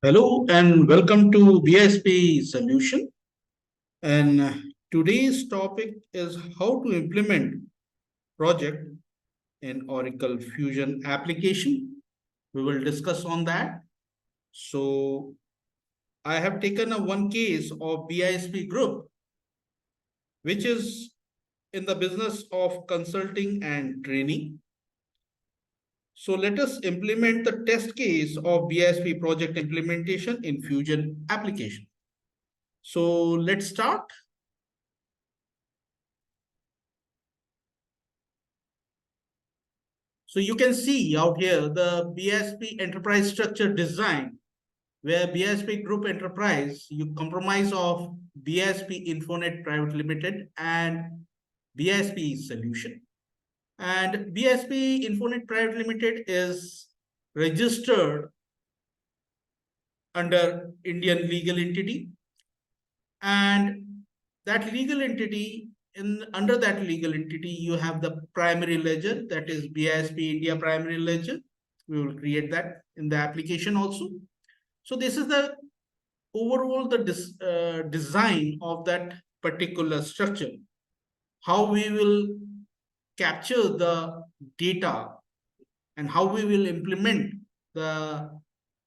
Hello and welcome to BISP Solution. And today's topic is how to implement project in Oracle Fusion application. We will discuss on that. So I have taken a one case of BISP group, which is in the business of consulting and training. So let us implement the test case of BISP project implementation in Fusion application. So let's start. So you can see out here the BISP enterprise structure design, where BISP Group Enterprise, you comprise of BISP Infonet Private Limited and BISP Solution. And BISP Infonet Private Limited is registered under Indian legal entity, and that legal entity, in under that legal entity you have the primary ledger, that is BISP India primary ledger. We will create that in the application also. So this is the overall the design of that particular structure, how we will capture the data and how we will implement the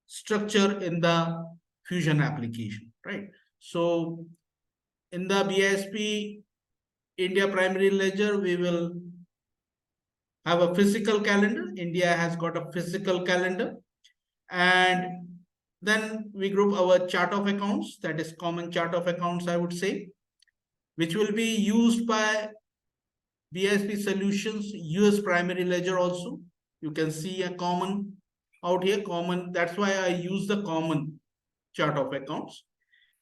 structure in the Fusion application, right? So in the BISP India primary ledger, we will have a physical calendar. India has got a physical calendar. And then we group our chart of accounts, that is common chart of accounts, I would say, which will be used by BISP Solutions US primary ledger also. You can see a common out here, common. That's why I use the common chart of accounts.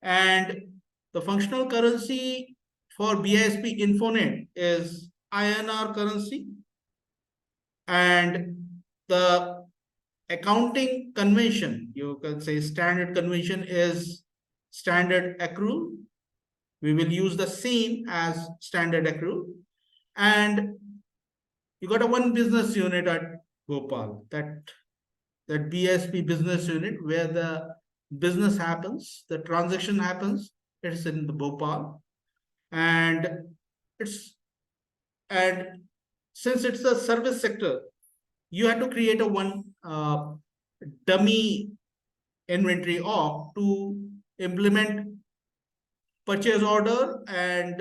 And the functional currency for BISP Infonet is INR currency. And the accounting convention, you can say standard convention, is standard accrual. We will use the same as standard accrual. And you got a one business unit at Bhopal, that BISP business unit where the business happens, the transaction happens. It's in the Bhopal, and it's and since it's a service sector, you have to create a one dummy inventory org to implement purchase order and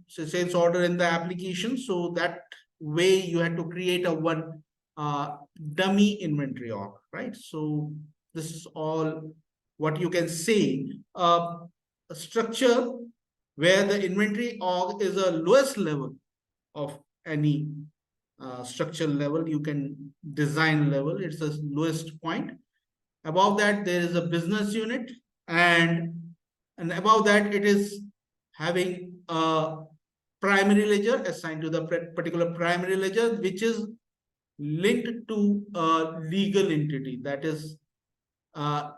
sales order in the application. So that way you have to create a one dummy inventory org, right? So this is all what you can say. A structure where the inventory org is a lowest level of any structure level, you can design level, it's the lowest point. Above that there is a business unit, and above that it is having a primary ledger assigned to the particular primary ledger, which is linked to a legal entity, that is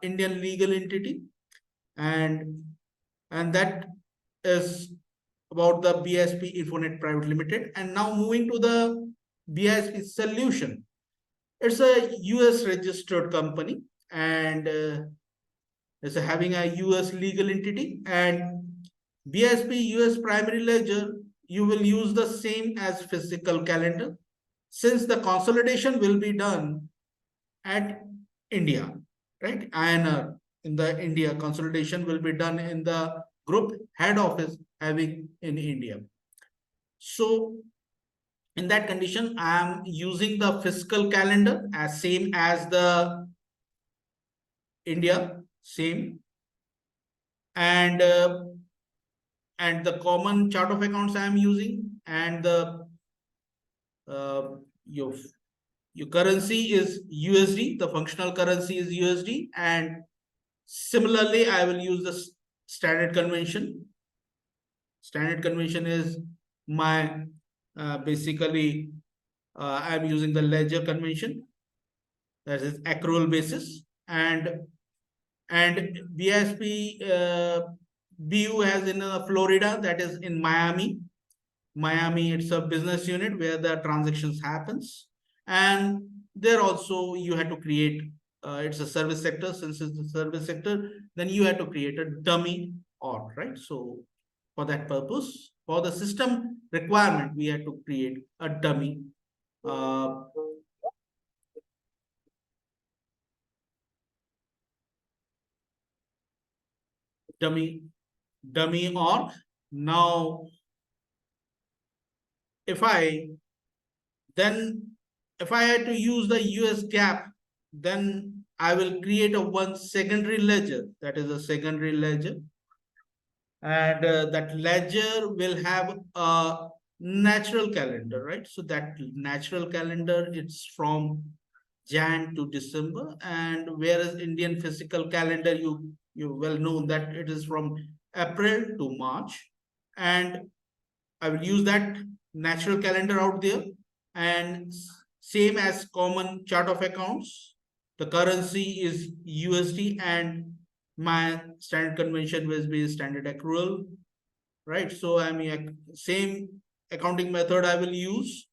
Indian legal entity. and and that is about the BISP Infonet Private Limited. And now moving to the BISP Solution. It's a US registered company, and it's having a US legal entity. And BISP US primary ledger, you will use the same as physical calendar, since the consolidation will be done at India, right? And in the India, consolidation will be done in the group head office having in India. So in that condition, I am using the fiscal calendar as same as the India, same. And and the common chart of accounts I am using, and the uh, your your currency is USD, the functional currency is USD. And similarly I will use the standard convention. Standard convention is my basically I'm using the ledger convention, that is accrual basis. And BISP BU has in Florida, that is in Miami. It's a business unit where the transactions happens. And there also you have to create it's a service sector. Since it's a service sector, then you have to create a dummy org, right? So for that purpose, for the system requirement, we have to create a uh, dummy dummy org. Now, if I then if I had to use the US GAAP, then I will create a one secondary ledger. That is a secondary ledger, and that ledger will have a natural calendar, right? So that natural calendar, it's from Jan to December, and whereas Indian physical calendar, you well know that it is from April to March, and I will use that natural calendar out there, and same as common chart of accounts. The currency is USD, and my standard convention will be standard accrual, right? So I mean, same accounting method I will use,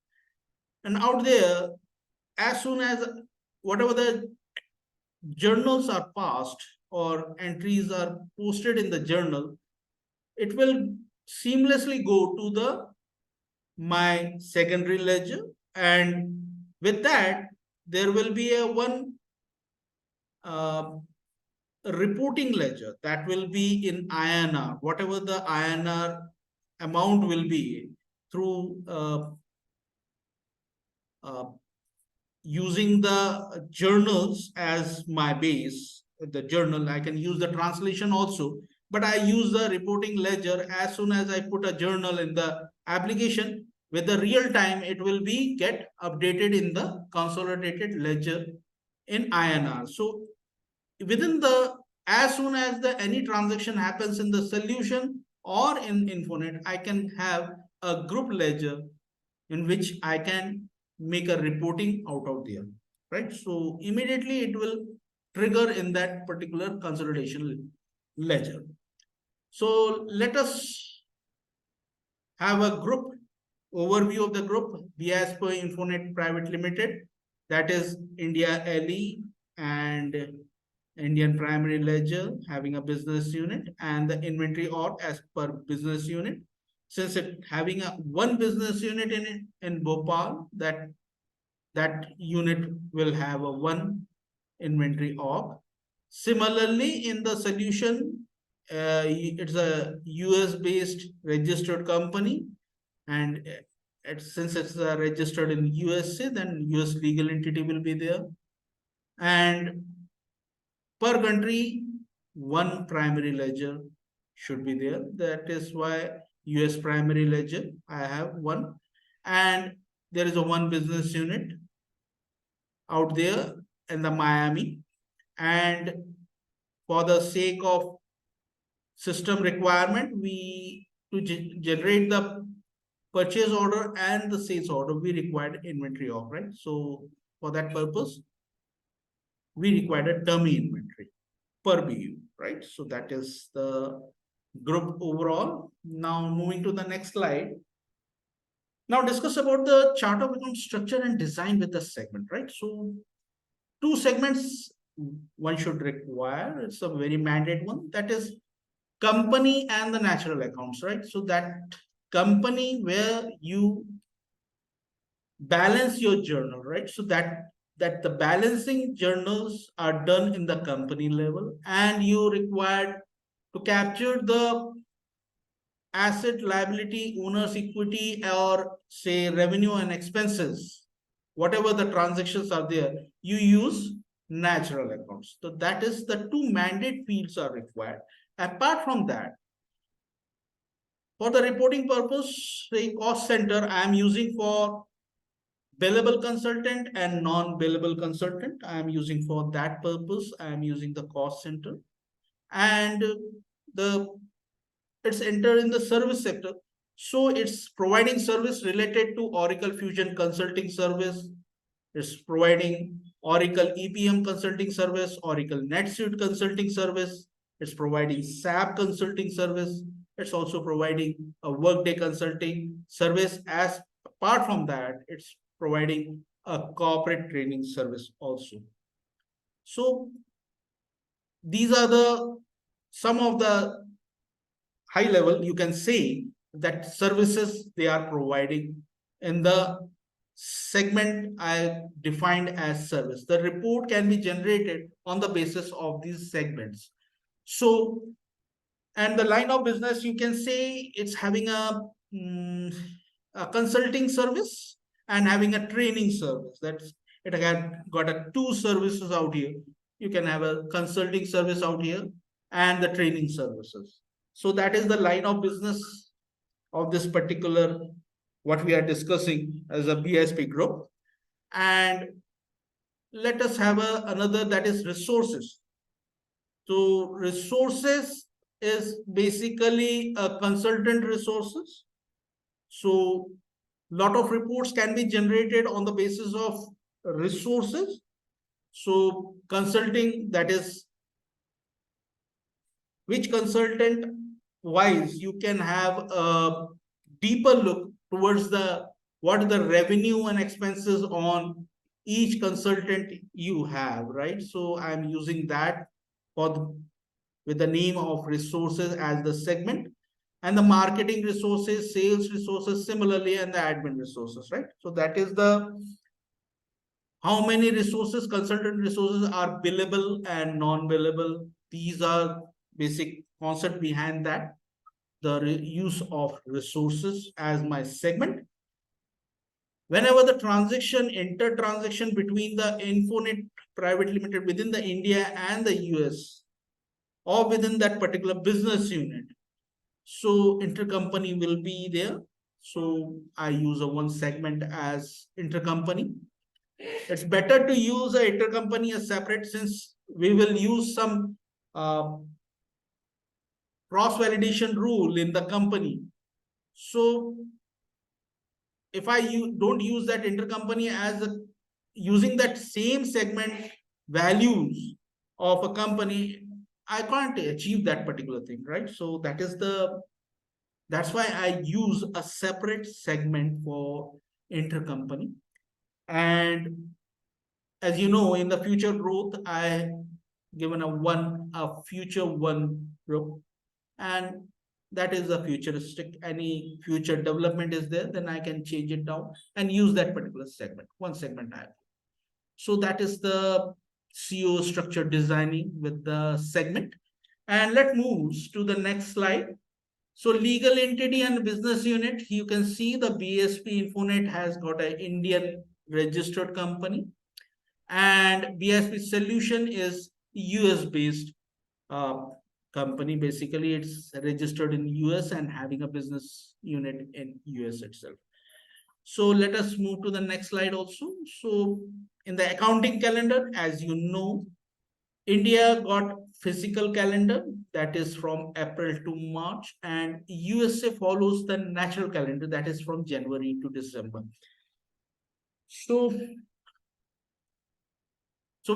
and out there, as soon as whatever the journals are passed or entries are posted in the journal, it will seamlessly go to the my secondary ledger, and with that there will be a one uh, reporting ledger that will be in INR, whatever the INR amount will be through uh, using the journals as my base. The journal, I can use the translation also, but I use the reporting ledger. As soon as I put a journal in the application, with the real time, it will be get updated in the consolidated ledger in INR. So within the, as soon as the any transaction happens in the solution or in Infonet, I can have a group ledger in which I can make a reporting out of there, right? So immediately it will trigger in that particular consolidation ledger. So let us have a group overview of the group. BISP Infonet Private Limited, that is India LE and Indian Primary Ledger having a business unit, and the inventory org as per business unit. Since it having a one business unit in it in Bhopal, that unit will have a one inventory org. Similarly, in the solution, it's a US based registered company, and since it's registered in USA, then US legal entity will be there, and per country one primary ledger should be there. That is why US primary ledger I have one, and there is a one business unit out there in the Miami, and for the sake of system requirement, we to generate the purchase order and the sales order, we required inventory of, right? So for that purpose, we required a dummy inventory per BU, right? So that is the group overall. Now moving to the next slide. Now discuss about the chart of account structure and design with the segment, right? So two segments one should require. It's a very mandate one. That is company and the natural accounts, right? So that company where you balance your journal, right? So that the balancing journals are done in the company level, and you required to capture the asset, liability, owner's equity, or say revenue and expenses, whatever the transactions are there, you use natural accounts. So that is the two mandate fields are required. Apart from that, for the reporting purpose, the cost center I am using for billable consultant and non-billable consultant. I am using for that purpose. I am using the cost center, and the it's entered in the service sector. So it's providing service related to Oracle Fusion consulting service. It's providing Oracle EPM consulting service, Oracle NetSuite consulting service. It's providing SAP consulting service. It's also providing a Workday consulting service. As apart from that, it's providing a corporate training service also. So these are the some of the high level, you can say, that services they are providing in the segment I defined as service. The report can be generated on the basis of these segments. So, and the line of business, you can say it's having a consulting service and having a training service. That's it. Again, got a two services out here. You can have a consulting service out here and the training services. So that is the line of business of this particular what we are discussing as a BISP group. And let us have another, that is resources. So resources is basically a consultant resources. So lot of reports can be generated on the basis of resources. So consulting, that is which consultant wise you can have a deeper look towards the what the revenue and expenses on each consultant you have, right? So I'm using that for with the name of resources as the segment, and the marketing resources, sales resources similarly, and the admin resources, right? So that is the how many resources, consultant resources are billable and non-billable. These are basic concept behind that, the use of resources as my segment. Whenever the transaction, inter-transaction between the Infonet Private Limited within the India and the US, or within that particular business unit, so intercompany will be there. So I use a one segment as intercompany. It's better to use a intercompany as separate, since we will use some cross validation rule in the company. So if I don't use that intercompany as using that same segment values of a company, I can't achieve that particular thing, right? So that's why I use a separate segment for intercompany. And as you know, in the future growth, I given a future one group, and that is a futuristic. Any future development is there, then I can change it down and use that particular segment, one segment I have. So that is the CO structure designing with the segment. And let's move to the next slide. So legal entity and business unit, you can see the BSP Infonet has got an Indian registered company, and BSP Solution is US based uh, company. Basically, it's registered in US and having a business unit in US itself. So let us move to the next slide also. So in the accounting calendar, as you know, India got physical calendar, that is from April to March, and USA follows the natural calendar, that is from January to December. So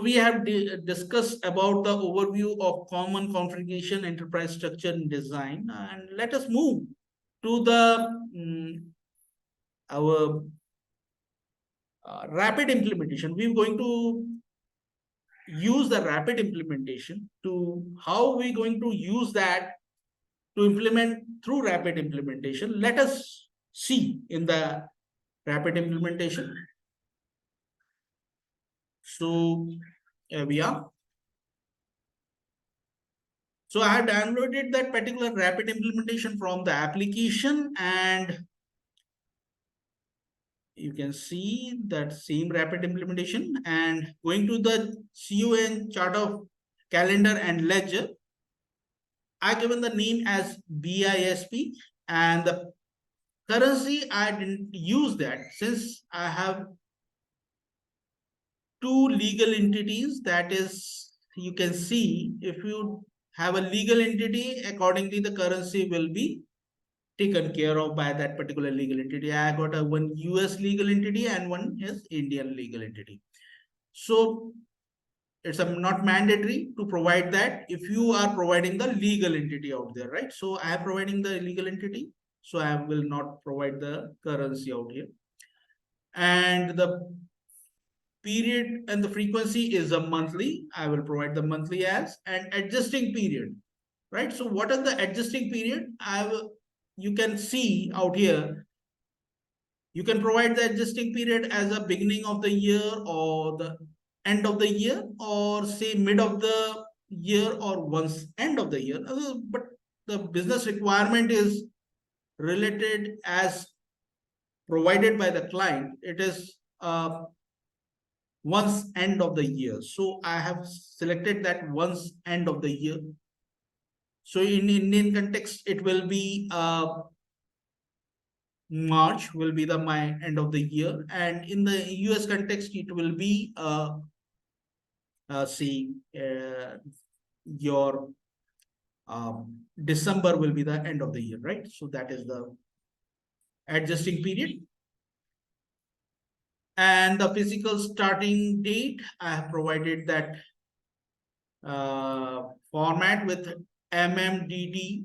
we have discussed about the overview of common configuration, enterprise structure, and design. And let us move to the our rapid implementation. We're going to use the rapid implementation to how we're going to use that to implement through rapid implementation. Let us see in the rapid implementation. So here we are. So I have downloaded that particular rapid implementation from the application, and you can see that same rapid implementation, and going to the CON chart of calendar and ledger. I given the name as BISP, and the currency I didn't use that, since I have two legal entities. That is, you can see if you have a legal entity, accordingly the currency will be taken care of by that particular legal entity. I got a one US legal entity and one is Indian legal entity. So it's not mandatory to provide that if you are providing the legal entity out there, right? So I am providing the legal entity, so I will not provide the currency out here. And the period and the frequency is a monthly. I will provide the monthly as, and adjusting period, right? So what is the adjusting period? You can see out here, you can provide the adjusting period as a beginning of the year or the end of the year, or say mid of the year or once end of the year. But the business requirement is related as provided by the client. It is once end of the year. So I have selected that once end of the year. So in Indian context, it will be March will be the my end of the year, and in the US context, it will be see your December will be the end of the year, right? So that is the adjusting period. And the physical starting date, I have provided that format with MMDDYYY,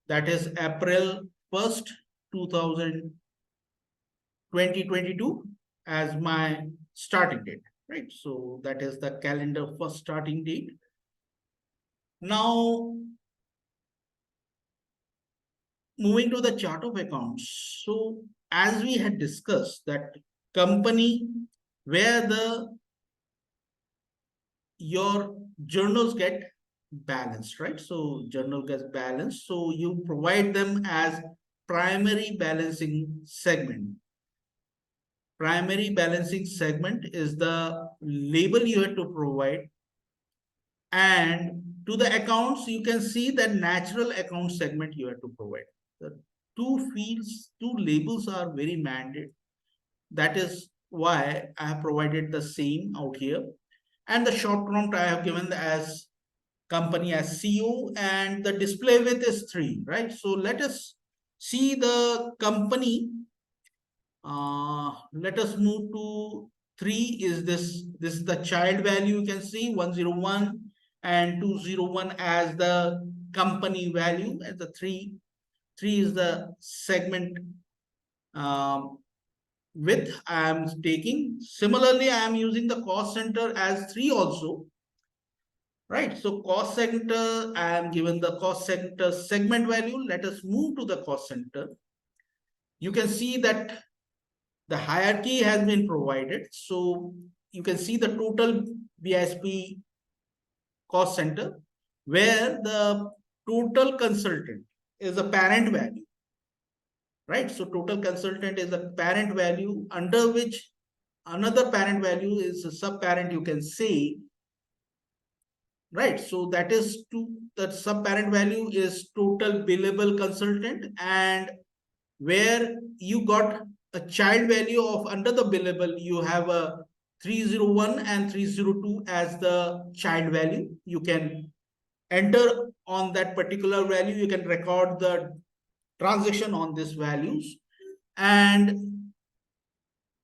that is April 1st, 2022 as my starting date, right? So that is the calendar first starting date. Now, moving to the chart of accounts. So as we had discussed that company where your journals get balanced, right? So journal gets balanced. So you provide them as primary balancing segment. Primary balancing segment is the label you have to provide. And to the accounts, you can see that natural account segment you have to provide. The two fields, two labels are very mandated. That is why I have provided the same out here. And the short prompt I have given as company as CO, and the display width is 3, right? So let us see the company. Let us move to 3. This is the child value. You can see 101 and 201 as the company value, as the 3 is the segment width I am taking. Similarly, I am using the cost center as 3 also, right? So cost center, I am given the cost center segment value. Let us move to the cost center. You can see that the hierarchy has been provided. So you can see the total BISP cost center, where the total consultant is a parent value, right? So total consultant is a parent value, under which another parent value is a sub-parent, you can say, right? So that is the sub-parent value is total billable consultant, and where you got a child value of under the billable, you have a 301 and 302 as the child value. You can enter on that particular value. You can record the transaction on these values. And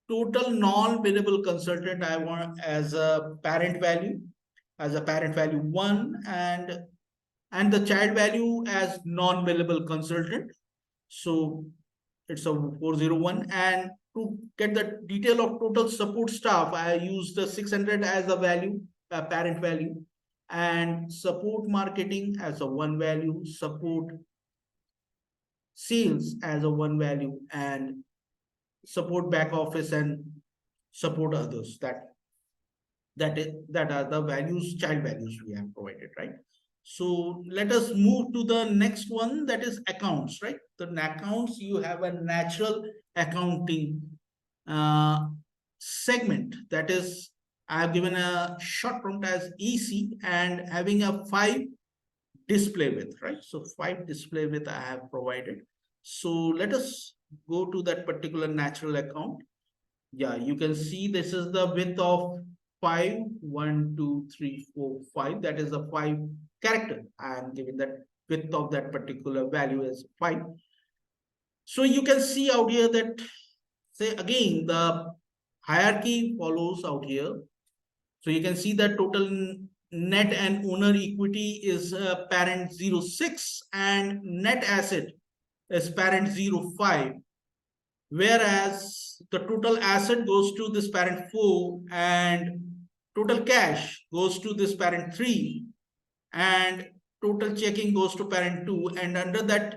total non-billable consultant, I want as a parent value, 1, and the child value as non-billable consultant. So it's a 401. And to get the detail of total support staff, I use the 600 as a value, parent value, and support marketing as a 1 value, support sales as a 1 value, and support back office and support others. That are the values, child values we have provided, right? So let us move to the next one, that is accounts, right? The accounts, you have a natural accounting segment. That is, I have given a short prompt as EC and having a 5 display width, right? So 5 display width I have provided. So let us go to that particular natural account. Yeah, you can see this is the width of 5, 1, 2, 3, 4, 5. That is the 5 character. I am giving that width of that particular value as 5. So you can see out here that, say again, the hierarchy follows out here. So you can see that total net and owner equity is parent 06 and net asset is parent 05. whereas the total asset goes to this parent 4 and total cash goes to this parent 3 and total checking goes to parent 2, and under that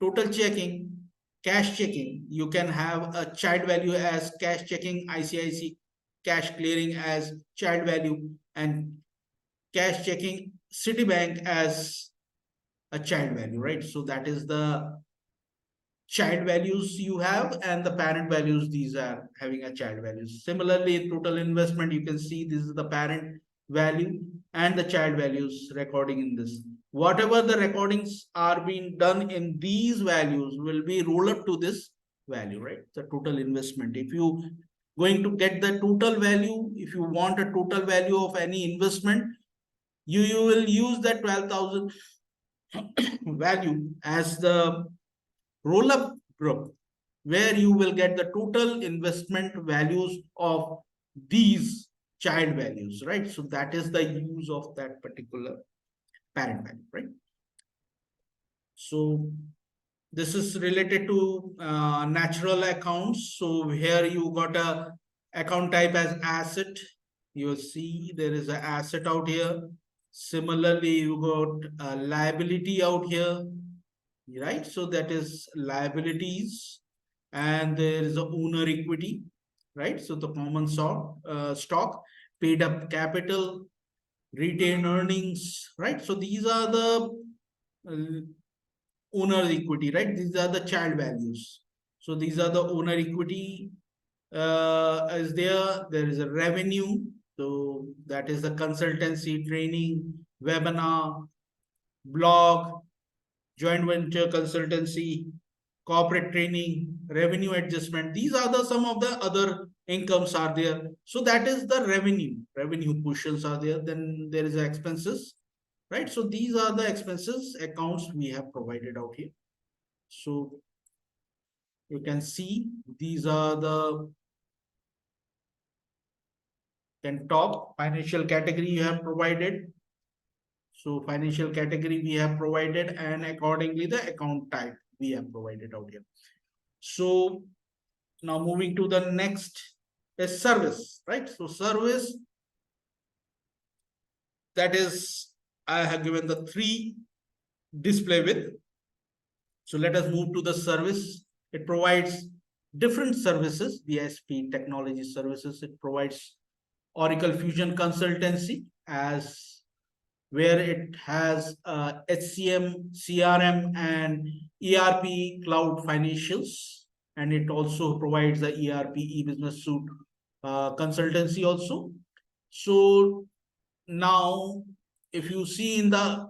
total checking, cash checking, you can have a child value as cash checking, ICIC cash clearing as child value, and cash checking Citibank as a child value, right? So that is the child values you have, and the parent values, these are having a child values. Similarly, in total investment, you can see this is the parent value and the child values recording in this. Whatever the recordings are being done in these values will be rolled up to this value, right? The total investment. If you going to get the total value, if you want a total value of any investment, you will use that 12,000 value as the roll up group, where you will get the total investment values of these child values, right? So that is the use of that particular parent value, right? So this is related to natural accounts. So here you got a account type as asset. You will see there is an asset out here. Similarly, you got a liability out here, right? So that is liabilities, and there is a owner equity, right? So the common stock, paid up capital, retained earnings, right? So these are the uh, owner equity, right? These are the child values. So these are the owner equity is there. There is a revenue. So that is the consultancy, training, webinar, blog, joint venture consultancy, corporate training, revenue adjustment. These are the some of the other incomes are there. So that is the revenue. Revenue portions are there. Then there is expenses, right? So these are the expenses accounts we have provided out here. So you can see these are the then top financial category you have provided. So financial category we have provided, and accordingly the account type we have provided out here. So now moving to the next is service, right? So service, that is, I have given the three display with. So let us move to the service. It provides different services, BISP technology services. It provides Oracle Fusion consultancy as where it has HCM, CRM, and ERP cloud financials. And it also provides the ERP e-business suite consultancy also. So now, if you see in the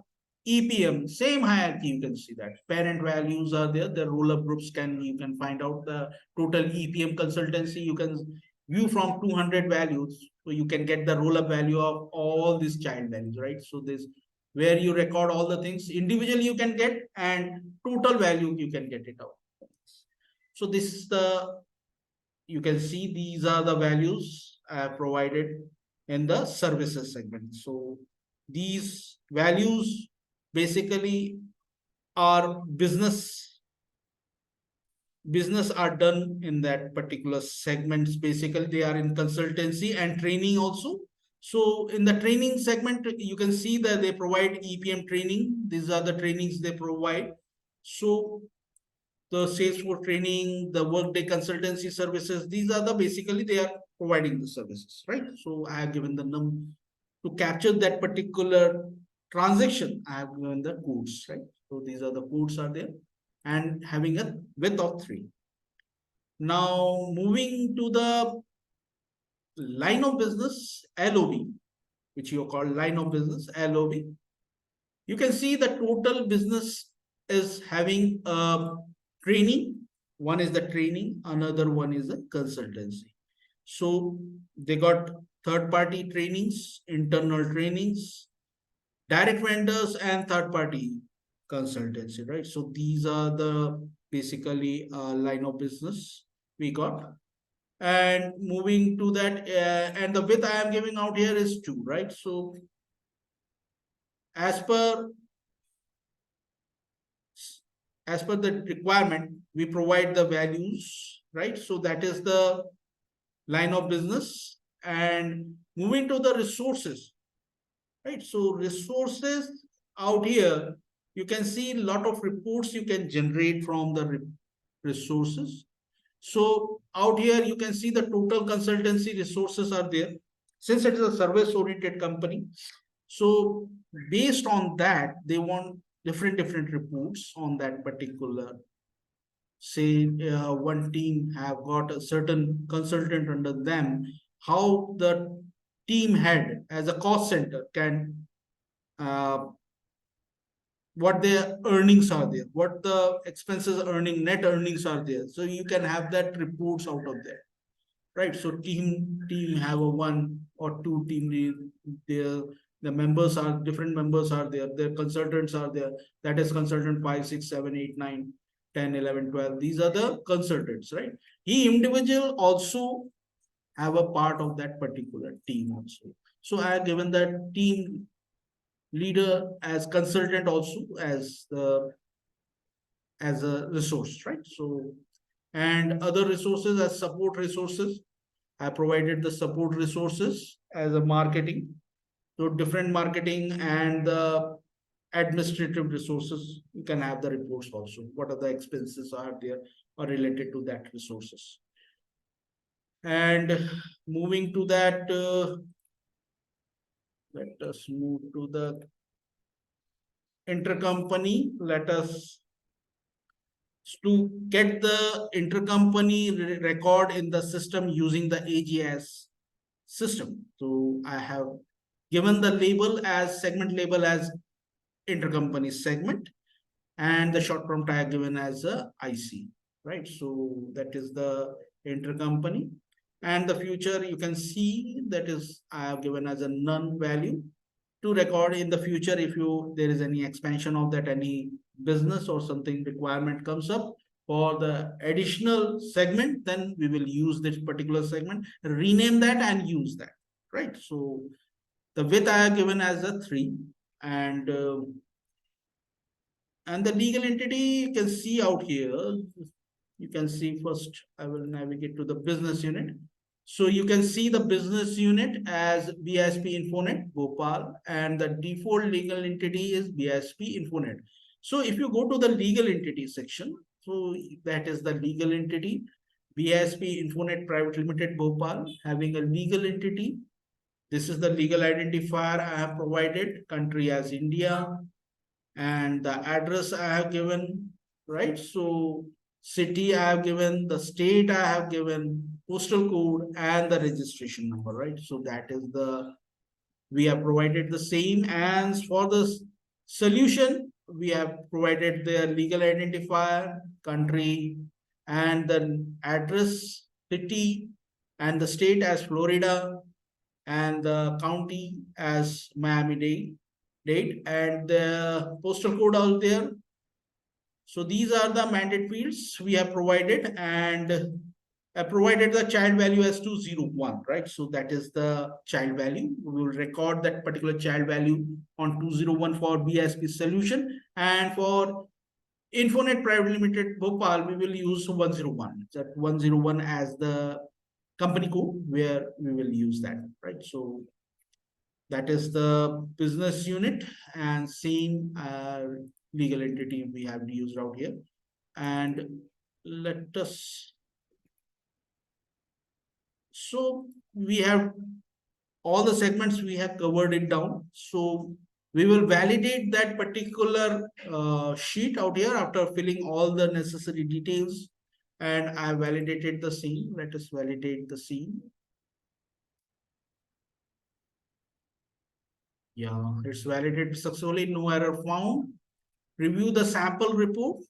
EPM, same hierarchy, you can see that parent values are there. The roll-up groups you can find out the total EPM consultancy. You can view from 200 values. So you can get the roll-up value of all these child values, right? So this where you record all the things individually you can get, and total value you can get it out. So this is the, you can see these are the values provided in the services segment. So these values basically are business are done in that particular segments. Basically they are in consultancy and training also. So in the training segment you can see that they provide EPM training. These are the trainings they provide. So the Salesforce training, the Workday consultancy services, these are the basically they are providing the services, right? So I have given the to capture that particular transaction. I have given the codes, right? So these are the codes are there, and having a width of 3. Now moving to the line of business, LOB, which you call line of business, LOB. You can see the total business is having a training. One is the training, another one is the consultancy. So they got third party trainings, internal trainings, direct vendors, and third party consultancy, right? So these are the basically line of business we got. And moving to that, and the width I am giving out here is 2, right? So as per the requirement, we provide the values right? So that is the line of business. And moving to the resources, right? So resources out here, you can see a lot of reports you can generate from the resources. So out here, you can see the total consultancy resources are there. Since it is a service oriented company, so based on that, they want different reports on that particular. Say one team have got a certain consultant under them, how the team head as a cost center can uh, what their earnings are there, what the expenses earning, net earnings are there. So you can have that reports out of there, right? So team have a one or two team lead, their the members are different members are there, their consultants are there. That is consultant 5, 6, 7, 8, 9, 10, 11, 12. These are the consultants, right? He individual also have a part of that particular team also. So I have given that team leader as consultant also as a resource, right? So and other resources as support resources. I provided the support resources as a marketing. So different marketing and the administrative resources, you can have the reports also. What are the expenses are there or related to that resources. And moving to that, let us move to the intercompany. Let us to get the intercompany record in the system using the AGS system. So I have given the label as segment label as intercompany segment, and the short form tag given as a IC, right? So that is the intercompany. And the future, you can see that is I have given as a none value to record in the future. If you there is any expansion of that, any business or something requirement comes up for the additional segment, then we will use this particular segment, rename that and use that, right? So the width I have given as a 3. And the legal entity you can see out here. You can see first, I will navigate to the business unit. So you can see the business unit as BISP Infonet Bhopal, and the default legal entity is BISP Infonet. So if you go to the legal entity section, so that is the legal entity, BISP Infonet Private Limited Bhopal, having a legal entity. This is the legal identifier I have provided, country as India, and the address I have given, right? So city I have given, the state I have given, postal code, and the registration number, right? So that is the, we have provided the same. And for the solution, we have provided the legal identifier, country, and the address, city, and the state as Florida, and the county as Miami-Dade, and the postal code out there. So these are the mandate fields we have provided, and I provided the child value as 201, right? So that is the child value. We will record that particular child value on 201 for BISP solution, and for Infonet Private Limited Bhopal, we will use 101. That 101 as the company code where we will use that, right? So that is the business unit, and same legal entity we have used out here. And let us, so we have all the segments, we have covered it down. So we will validate that particular sheet out here after filling all the necessary details. And I validated the scene. Let us validate the scene. Yeah, it's validated successfully, no error found. Review the sample report.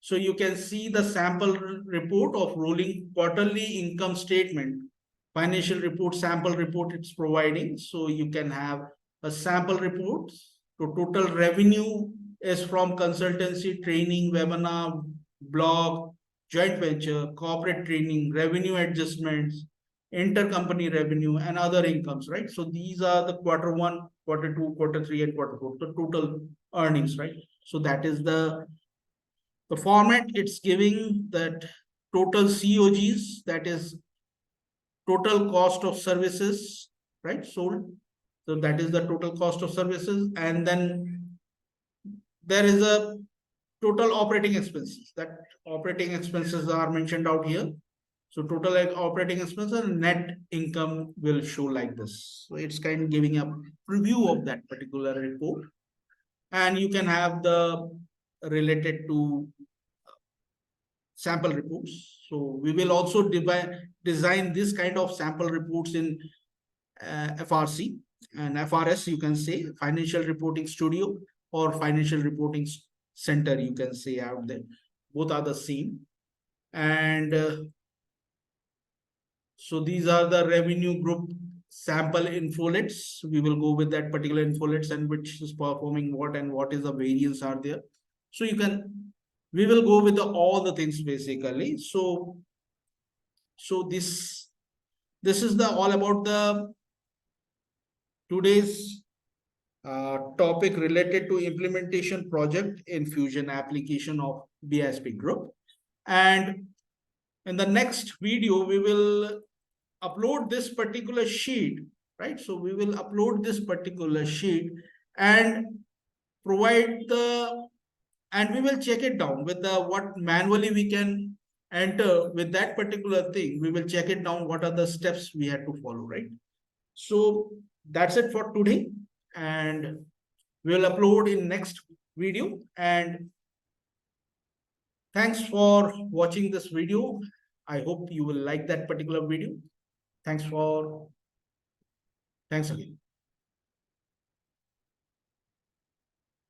So you can see the sample report of rolling quarterly income statement, financial report, sample report it's providing. So you can have a sample report. So total revenue is from consultancy, training, webinar, blog, joint venture, corporate training, revenue adjustments, intercompany revenue, and other incomes, right? So these are the Q1, Q2, Q3, and Q4, the total earnings, right? So that is the The format, it's giving that total COGs, that is total cost of services, right, sold. So that is the total cost of services. And then there is a total operating expenses. That operating expenses are mentioned out here. So total operating expenses and net income will show like this. So it's kind of giving a preview of that particular report. And you can have the related to sample reports. So we will also design this kind of sample reports in FRC and FRS, you can say Financial Reporting Studio or Financial Reporting Center, you can say out there. Both are the same. And so these are the revenue group sample infolets. We will go with that particular infolets and which is performing what and what is the variance are there. So you can, we will go with all the things basically. So this is the all about the today's topic related to implementation project in Fusion application of BISP group. And in the next video, we will upload this particular sheet, right? So we will upload this particular sheet and provide the, and we will check it down with the what manually we can enter with that particular thing. We will check it down what are the steps we had to follow, right? So that's it for today, and we will upload in next video. And thanks for watching this video. I hope you will like that particular video. Thanks again.